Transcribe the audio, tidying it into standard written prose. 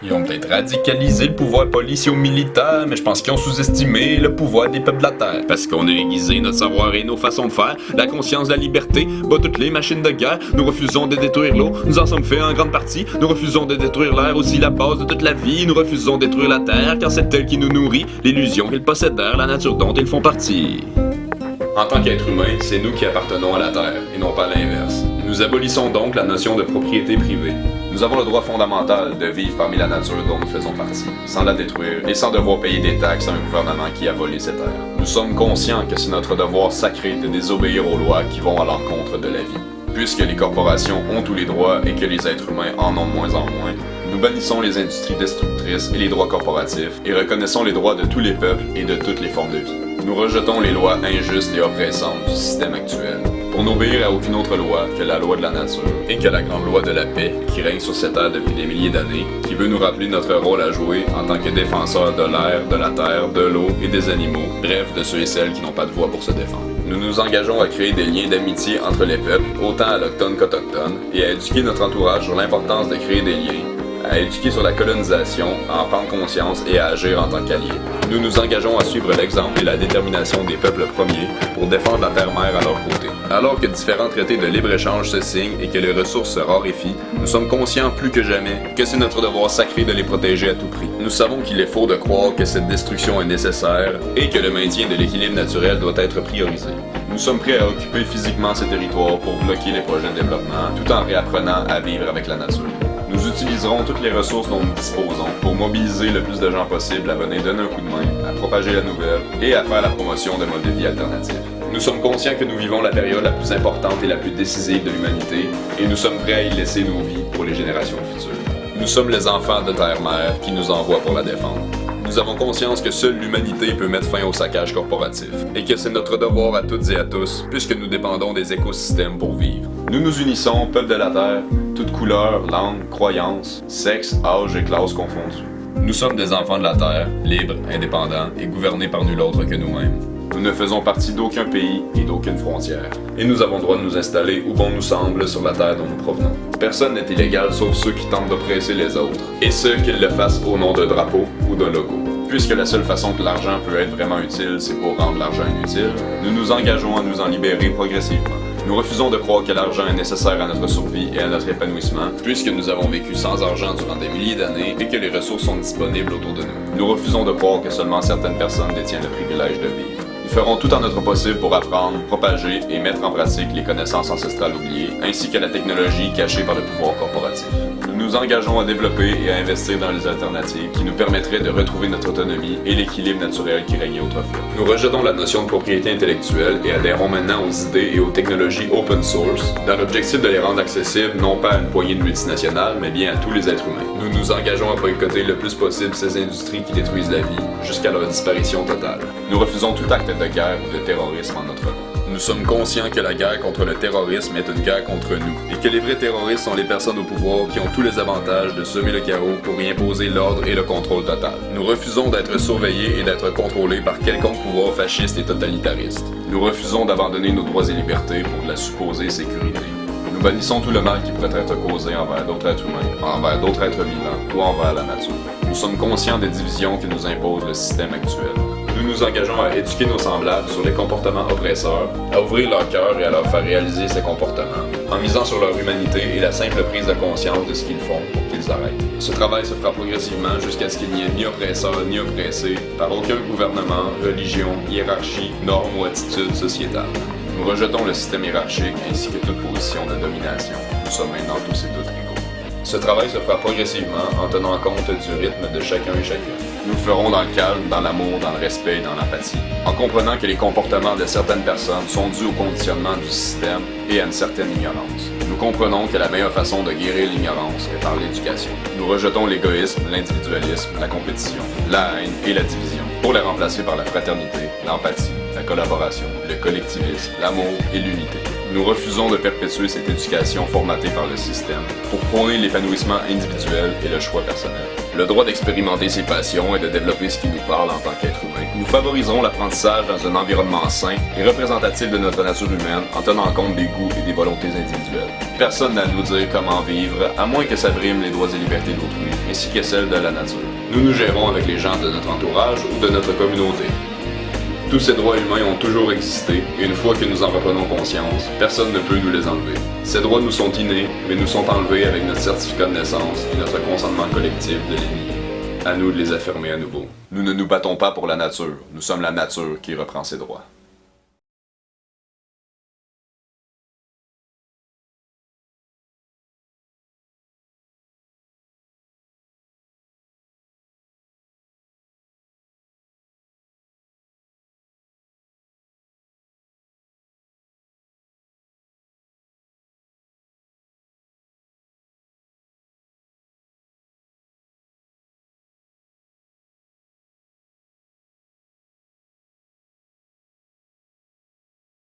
Ils ont peut-être radicalisé le pouvoir policio-militaire, mais je pense qu'ils ont sous-estimé le pouvoir des peuples de la Terre. Parce qu'on a aiguisé notre savoir et nos façons de faire, la conscience, la liberté, bat toutes les machines de guerre. Nous refusons de détruire l'eau, nous en sommes faits en grande partie. Nous refusons de détruire l'air, aussi la base de toute la vie. Nous refusons de détruire la Terre, car c'est elle qui nous nourrit. L'illusion qu'ils possédèrent, la nature dont ils font partie. En tant qu'être humain, c'est nous qui appartenons à la Terre, et non pas l'inverse. Nous abolissons donc la notion de propriété privée. Nous avons le droit fondamental de vivre parmi la nature dont nous faisons partie, sans la détruire et sans devoir payer des taxes à un gouvernement qui a volé cette terre. Nous sommes conscients que c'est notre devoir sacré de désobéir aux lois qui vont à l'encontre de la vie. Puisque les corporations ont tous les droits et que les êtres humains en ont de moins en moins, nous bannissons les industries destructrices et les droits corporatifs et reconnaissons les droits de tous les peuples et de toutes les formes de vie. Nous rejetons les lois injustes et oppressantes du système actuel pour n'obéir à aucune autre loi que la loi de la nature et que la grande loi de la paix qui règne sur cette terre depuis des milliers d'années, qui veut nous rappeler notre rôle à jouer en tant que défenseurs de l'air, de la terre, de l'eau et des animaux, bref de ceux et celles qui n'ont pas de voix pour se défendre. Nous nous engageons à créer des liens d'amitié entre les peuples, autant allochtones qu'autochtones, et à éduquer notre entourage sur l'importance de créer des liens, à éduquer sur la colonisation, à en prendre conscience et à agir en tant qu'alliés. Nous nous engageons à suivre l'exemple et la détermination des peuples premiers pour défendre la terre-mère à leur côté. Alors que différents traités de libre-échange se signent et que les ressources se raréfient, nous sommes conscients plus que jamais que c'est notre devoir sacré de les protéger à tout prix. Nous savons qu'il est faux de croire que cette destruction est nécessaire et que le maintien de l'équilibre naturel doit être priorisé. Nous sommes prêts à occuper physiquement ces territoires pour bloquer les projets de développement tout en réapprenant à vivre avec la nature. Nous utiliserons toutes les ressources dont nous disposons pour mobiliser le plus de gens possible à venir donner un coup de main, à propager la nouvelle et à faire la promotion de modes de vie alternatifs. Nous sommes conscients que nous vivons la période la plus importante et la plus décisive de l'humanité et nous sommes prêts à y laisser nos vies pour les générations futures. Nous sommes les enfants de Terre-Mère qui nous envoient pour la défendre. Nous avons conscience que seule l'humanité peut mettre fin au saccage corporatif et que c'est notre devoir à toutes et à tous puisque nous dépendons des écosystèmes pour vivre. Nous nous unissons, peuple de la Terre, toutes couleurs, langues, croyances, sexe, âge et classe confondus. Nous sommes des enfants de la Terre, libres, indépendants et gouvernés par nul autre que nous-mêmes. Nous ne faisons partie d'aucun pays et d'aucune frontière. Et nous avons le droit de nous installer où bon nous semble sur la terre dont nous provenons. Personne n'est illégal sauf ceux qui tentent d'oppresser les autres, et ceux qui le fassent au nom d'un drapeau ou d'un logo. Puisque la seule façon que l'argent peut être vraiment utile, c'est pour rendre l'argent inutile, nous nous engageons à nous en libérer progressivement. Nous refusons de croire que l'argent est nécessaire à notre survie et à notre épanouissement, puisque nous avons vécu sans argent durant des milliers d'années et que les ressources sont disponibles autour de nous. Nous refusons de croire que seulement certaines personnes détiennent le privilège de vivre. Nous ferons tout en notre possible pour apprendre, propager et mettre en pratique les connaissances ancestrales oubliées, ainsi que la technologie cachée par le pouvoir corporatif. Nous nous engageons à développer et à investir dans les alternatives qui nous permettraient de retrouver notre autonomie et l'équilibre naturel qui régnait autrefois. Nous rejetons la notion de propriété intellectuelle et adhérons maintenant aux idées et aux technologies open source, dans l'objectif de les rendre accessibles non pas à une poignée de multinationales, mais bien à tous les êtres humains. Nous nous engageons à boycotter le plus possible ces industries qui détruisent la vie, jusqu'à leur disparition totale. Nous refusons tout acte de guerre ou de terrorisme en notre nom. Nous sommes conscients que la guerre contre le terrorisme est une guerre contre nous, et que les vrais terroristes sont les personnes au pouvoir qui ont tous les avantages de semer le chaos pour y imposer l'ordre et le contrôle total. Nous refusons d'être surveillés et d'être contrôlés par quelconque pouvoir fasciste et totalitariste. Nous refusons d'abandonner nos droits et libertés pour de la supposée sécurité. Nous bannissons tout le mal qui pourrait être causé envers d'autres êtres humains, envers d'autres êtres vivants ou envers la nature. Nous sommes conscients des divisions que nous impose le système actuel. Nous nous engageons à éduquer nos semblables sur les comportements oppresseurs, à ouvrir leur cœur et à leur faire réaliser ces comportements, en misant sur leur humanité et la simple prise de conscience de ce qu'ils font pour qu'ils arrêtent. Ce travail se fera progressivement jusqu'à ce qu'il n'y ait ni oppresseur ni oppressé par aucun gouvernement, religion, hiérarchie, norme ou attitude sociétale. Nous rejetons le système hiérarchique ainsi que toute position de domination. Nous sommes maintenant tous et toutes égaux. Ce travail se fera progressivement en tenant compte du rythme de chacun et chacune. Nous le ferons dans le calme, dans l'amour, dans le respect et dans l'empathie, en comprenant que les comportements de certaines personnes sont dus au conditionnement du système et à une certaine ignorance. Nous comprenons que la meilleure façon de guérir l'ignorance est par l'éducation. Nous rejetons l'égoïsme, l'individualisme, la compétition, la haine et la division, pour les remplacer par la fraternité, l'empathie, la collaboration, le collectivisme, l'amour et l'unité. Nous refusons de perpétuer cette éducation formatée par le système pour prôner l'épanouissement individuel et le choix personnel. Le droit d'expérimenter ses passions et de développer ce qui nous parle en tant qu'être humain. Nous favoriserons l'apprentissage dans un environnement sain et représentatif de notre nature humaine en tenant compte des goûts et des volontés individuelles. Personne n'a à nous dire comment vivre, à moins que ça brime les droits et libertés d'autrui, ainsi que celles de la nature. Nous nous gérons avec les gens de notre entourage ou de notre communauté. Tous ces droits humains ont toujours existé, et une fois que nous en reprenons conscience, personne ne peut nous les enlever. Ces droits nous sont innés, mais nous sont enlevés avec notre certificat de naissance et notre consentement collectif de les nier. À nous de les affirmer à nouveau. Nous ne nous battons pas pour la nature, nous sommes la nature qui reprend ses droits.